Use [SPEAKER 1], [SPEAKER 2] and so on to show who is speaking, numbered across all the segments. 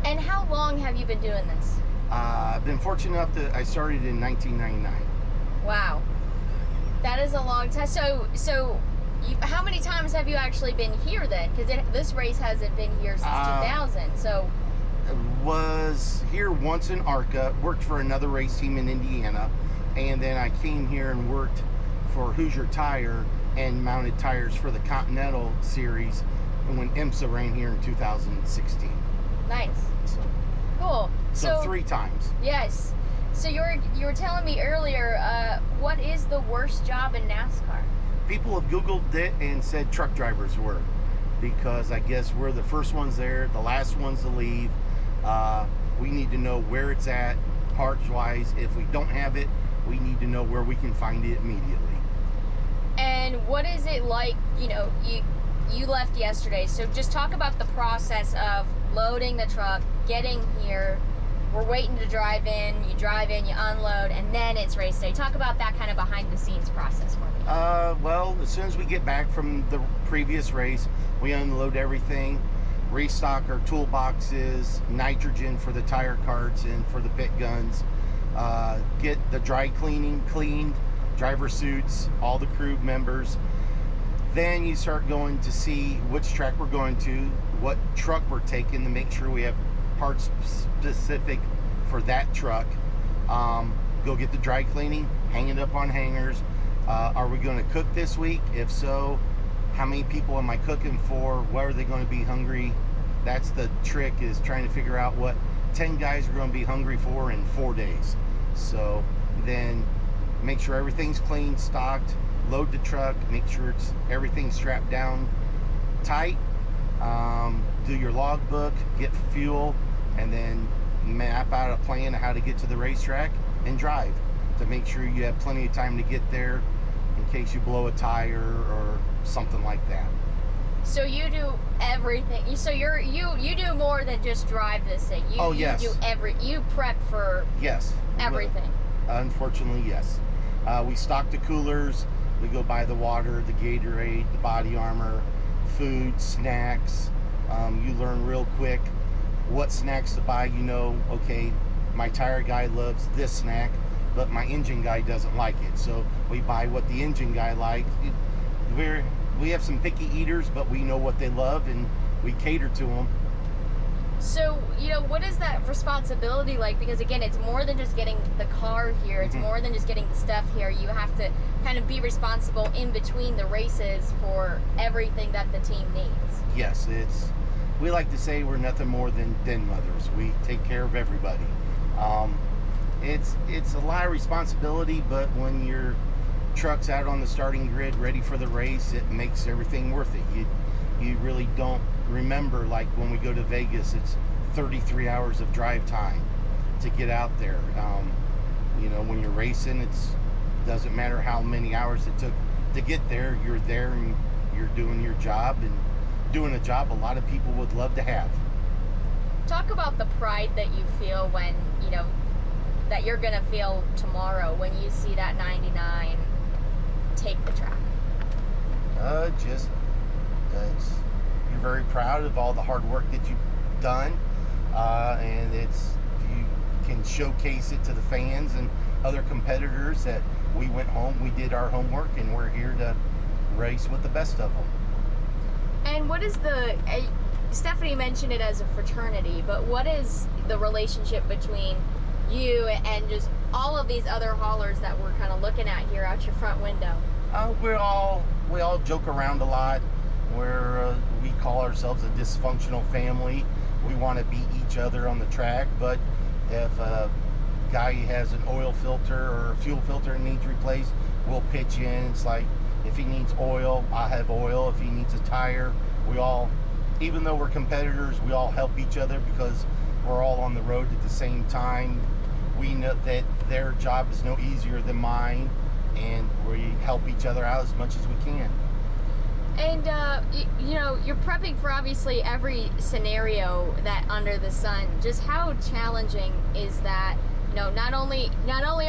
[SPEAKER 1] And how long have you been doing this?
[SPEAKER 2] I've been fortunate enough that I started in 1999.
[SPEAKER 1] Wow, that is a long time. So how many times have you actually been here then? Because this race hasn't been here since 2000. So
[SPEAKER 2] was here once in ARCA, worked for another race team in Indiana, and then I came here and worked for Hoosier Tire and mounted tires for the Continental Series when IMSA ran here in 2016.
[SPEAKER 1] Nice. Cool.
[SPEAKER 2] So 3 times.
[SPEAKER 1] Yes. So you were telling me earlier, what is the worst job in NASCAR?
[SPEAKER 2] People have Googled it and said truck drivers were, because I guess we're the first ones there, the last ones to leave. We need to know where it's at, parts-wise. If we don't have it, we need to know where we can find it immediately.
[SPEAKER 1] And what is it like, you left yesterday, so just talk about the process of loading the truck, getting here, we're waiting to drive in, you unload, and then it's race day. Talk about that kind of behind the scenes process for me.
[SPEAKER 2] Well, as soon as we get back from the previous race, we unload everything, restock our toolboxes, nitrogen for the tire carts and for the pit guns, get the dry cleaning cleaned, driver suits, all the crew members. Then you start going to see which track we're going to, what truck we're taking to make sure we have parts specific for that truck. Go get the dry cleaning, hang it up on hangers. Are we going to cook this week? If so, how many people am I cooking for? What are they going to be hungry? That's the trick, is trying to figure out what 10 guys are going to be hungry for in 4 days. So then make sure everything's clean, stocked, load the truck, make sure everything's strapped down tight, do your logbook, get fuel, and then map out a plan of how to get to the racetrack and drive to make sure you have plenty of time to get there in case you blow a tire or something like that.
[SPEAKER 1] So you do everything. So you do more than just drive this thing.
[SPEAKER 2] Yes.
[SPEAKER 1] You prep for everything.
[SPEAKER 2] Unfortunately, yes. We stock the coolers. We go buy the water, the Gatorade, the body armor, food, snacks. You learn real quick what snacks to buy. Okay, my tire guy loves this snack, but my engine guy doesn't like it. So we buy what the engine guy likes. We have some picky eaters, but we know what they love and we cater to them.
[SPEAKER 1] So, what is that responsibility like? Because again, it's more than just getting the car here. It's more than just getting the stuff here. You have to kind of be responsible in between the races for everything that the team needs.
[SPEAKER 2] Yes, we like to say we're nothing more than den mothers. We take care of everybody. It's a lot of responsibility, but when your truck's out on the starting grid ready for the race, it makes everything worth it. You really don't remember, like when we go to Vegas, it's 33 hours of drive time to get out there. When you're racing, it doesn't matter how many hours it took to get there. You're there and you're doing your job, and doing a job a lot of people would love to have.
[SPEAKER 1] Talk about the pride that you feel when, that you're going to feel tomorrow when you see that 99 take the track.
[SPEAKER 2] You're very proud of all the hard work that you've done, and you can showcase it to the fans and other competitors that we went home, we did our homework, and we're here to race with the best of them.
[SPEAKER 1] And what is Stephanie mentioned it as a fraternity, but what is the relationship between you and just all of these other haulers that we're kind of looking at here out your front window?
[SPEAKER 2] We all joke around a lot. We call ourselves a dysfunctional family. We want to beat each other on the track, but if a guy has an oil filter or a fuel filter needs replaced, we'll pitch in. It's like, if he needs oil, I have oil. If he needs a tire, we all, even though we're competitors, we all help each other because we're all on the road at the same time. We know that their job is no easier than mine, and we help each other out as much as we can.
[SPEAKER 1] And you're prepping for obviously every scenario that under the sun. Just how challenging is that? Not only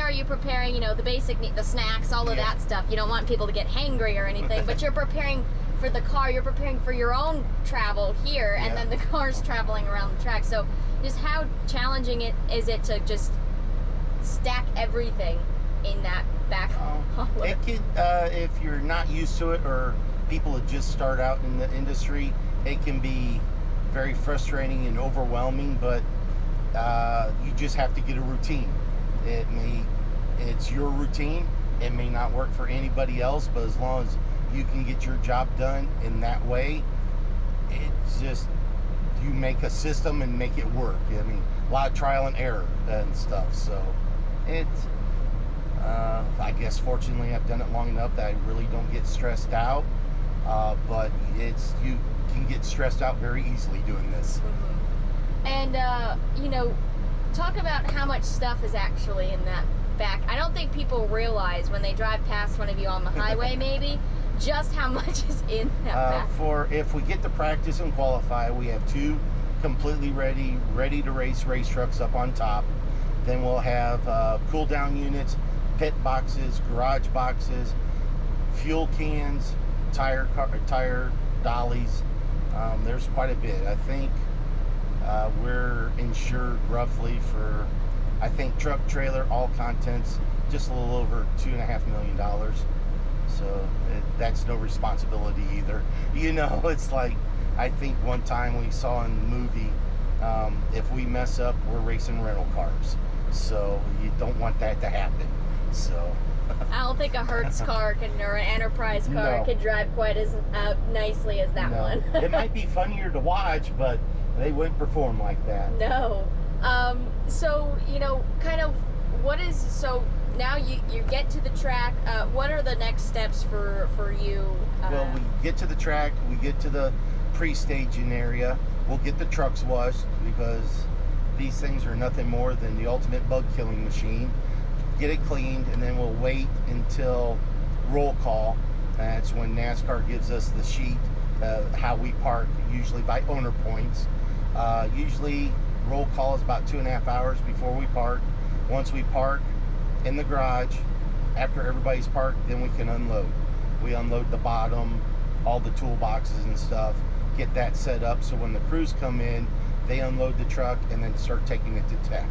[SPEAKER 1] are you preparing, the basic, the snacks, all of that stuff. You don't want people to get hangry or anything, but you're preparing for the car, you're preparing for your own travel here, and
[SPEAKER 2] Yeah.
[SPEAKER 1] then the car's traveling around the track. So just how challenging is it to just stack everything in that back hauler?
[SPEAKER 2] It can, if you're not used to it, or people that just start out in the industry, it can be very frustrating and overwhelming, but you just have to get a routine. It's your routine. It may not work for anybody else, but as long as you can get your job done in that way, it's just, you make a system and make it work. I mean, a lot of trial and error and stuff. So it's, I guess fortunately I've done it long enough that I really don't get stressed out. But you can get stressed out very easily doing this.
[SPEAKER 1] And you know, talk about how much stuff is actually in that back. I don't think people realize when they drive past one of you on the highway, maybe, just how much is in that back.
[SPEAKER 2] For if we get to practice and qualify, we have 2 completely ready to race trucks up on top. Then we'll have cool down units, pit boxes, garage boxes, fuel cans, tire dollies. There's quite a bit. I think we're insured roughly for, I think, truck, trailer, all contents, just a little over $2.5 million. So that's no responsibility either. You know, it's like, I think one time we saw in the movie, if we mess up, we're racing rental cars. So you don't want that to happen. So
[SPEAKER 1] I don't think a Hertz car or an Enterprise car could drive quite as nicely as that one.
[SPEAKER 2] It might be funnier to watch, but they wouldn't perform like that.
[SPEAKER 1] No. So, you know, kind of so now you get to the track. What are the next steps for you?
[SPEAKER 2] Well, we get to the track, we get to the pre-staging area, we'll get the trucks washed, because these things are nothing more than the ultimate bug killing machine. Get it cleaned, and then we'll wait until roll call. That's when NASCAR gives us the sheet, how we park, usually by owner points. Usually roll call is about 2.5 hours before we park. Once we park in the garage, after everybody's parked, then we can unload. We unload the bottom, all the toolboxes and stuff, get that set up so when the crews come in, they unload the truck and then start taking it to tech.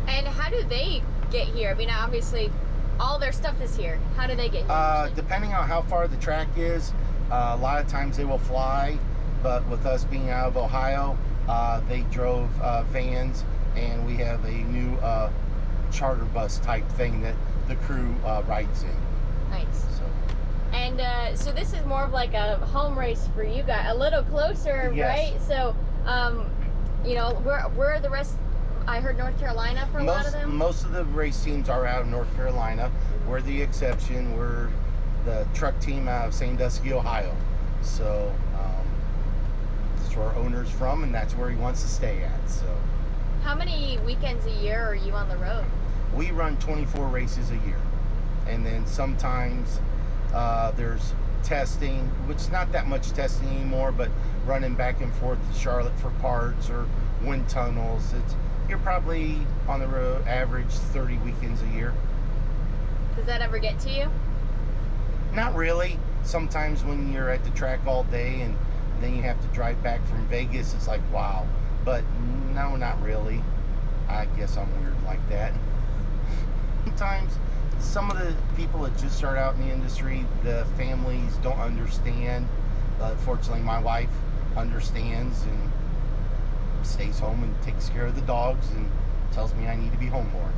[SPEAKER 1] And how do they get here? I mean, obviously, all their stuff is here. How do they get here?
[SPEAKER 2] Depending on how far the track is, a lot of times they will fly, but with us being out of Ohio, they drove vans, and we have a new charter bus type thing that the crew rides in.
[SPEAKER 1] Nice.
[SPEAKER 2] So.
[SPEAKER 1] And so this is more of like a home race for you guys, a little closer,
[SPEAKER 2] yes.
[SPEAKER 1] right? So, you know, where are the rest? I heard North Carolina for a lot of them.
[SPEAKER 2] Most of the race teams are out of North Carolina. We're the exception. We're the truck team out of Sandusky, Ohio. So that's where our owner's from, and that's where he wants to stay at. So.
[SPEAKER 1] How many weekends a year are you on the road?
[SPEAKER 2] We run 24 races a year, and then sometimes there's testing, which is not that much testing anymore, but running back and forth to Charlotte for parts or wind tunnels. You're probably on the road average 30 weekends a year.
[SPEAKER 1] Does that ever get to you?
[SPEAKER 2] Not really. Sometimes when you're at the track all day and then you have to drive back from Vegas, it's like, wow. But no, not really. I guess I'm weird like that. Sometimes some of the people that just start out in the industry, the families don't understand. Fortunately, my wife understands and stays home and takes care of the dogs and tells me I need to be home more.